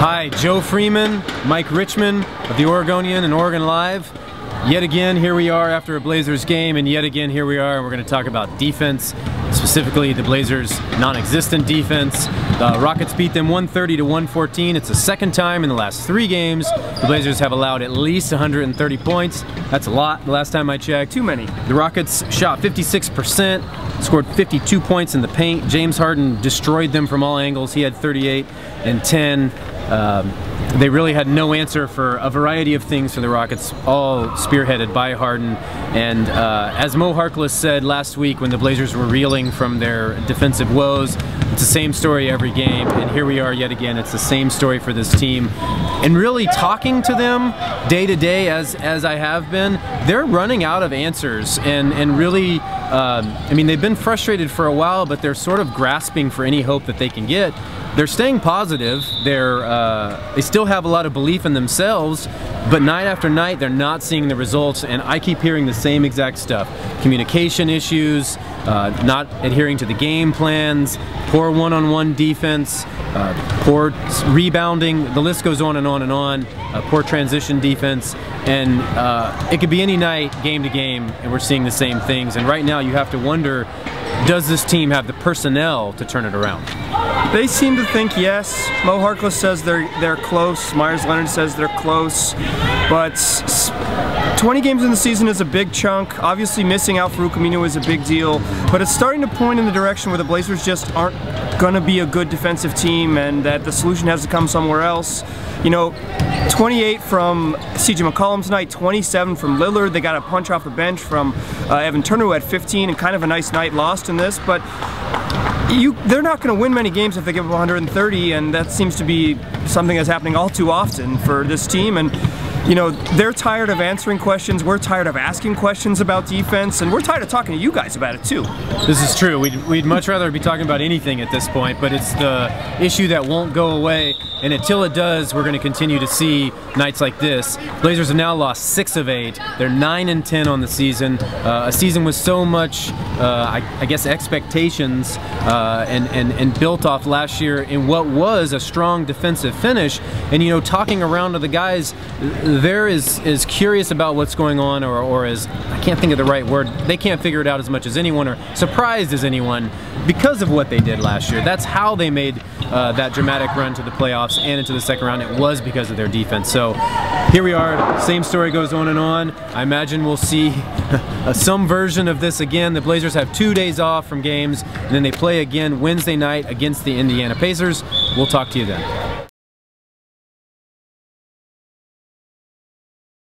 Hi, Joe Freeman, Mike Richman of the Oregonian and OregonLive. Yet again, here we are after a Blazers game, and yet again, here we are, and we're going to talk about defense, specifically the Blazers' non-existent defense. The Rockets beat them 130 to 114. It's the second time in the last 3 games the Blazers have allowed at least 130 points. That's a lot, the last time I checked. Too many. The Rockets shot 56%, scored 52 points in the paint. James Harden destroyed them from all angles. He had 38 and 10. They really had no answer for a variety of things for the Rockets, all spearheaded by Harden. And as Mo Harkless said last week when the Blazers were reeling from their defensive woes, it's the same story every game, and here we are yet again. It's the same story for this team. And really talking to them day to day, as I have been, they're running out of answers, and really, I mean, they've been frustrated for a while, but they're sort of grasping for any hope that they can get. They're staying positive. They still have a lot of belief in themselves, but night after night they're not seeing the results, and I keep hearing the same exact stuff. Communication issues, not adhering to the game plans, poor one-on-one defense, poor rebounding, the list goes on and on and on, poor transition defense, and it could be any night, game to game, and we're seeing the same things. And right now you have to wonder, does this team have the personnel to turn it around? They seem to think yes. Mo Harkless says they're close. Myers Leonard says they're close. But 20 games in the season is a big chunk. Obviously missing out for Camino is a big deal. But it's starting to point in the direction where the Blazers just aren't going to be a good defensive team, and that the solution has to come somewhere else. You know, 28 from C.J. McCollum tonight, 27 from Lillard. They got a punch off the bench from Evan Turner, who had 15, and kind of a nice night lost in this. But they're not going to win many games if they give up 130, and that seems to be something that's happening all too often for this team. And you know, they're tired of answering questions, we're tired of asking questions about defense, and we're tired of talking to you guys about it too. This is true. We'd much rather be talking about anything at this point, but it's the issue that won't go away, and until it does, we're going to continue to see nights like this. Blazers have now lost 6 of 8. They're 9 and 10 on the season. A season with so much, I guess, expectations and built off last year in what was a strong defensive finish. And you know, talking around to the guys, they're as curious about what's going on, or as, I can't think of the right word, they can't figure it out as much as anyone, or surprised as anyone, because of what they did last year. That's how they made that dramatic run to the playoffs and into the second round. It was because of their defense. So here we are, same story goes on and on. I imagine we'll see some version of this again. The Blazers have 2 days off from games, and then they play again Wednesday night against the Indiana Pacers. We'll talk to you then.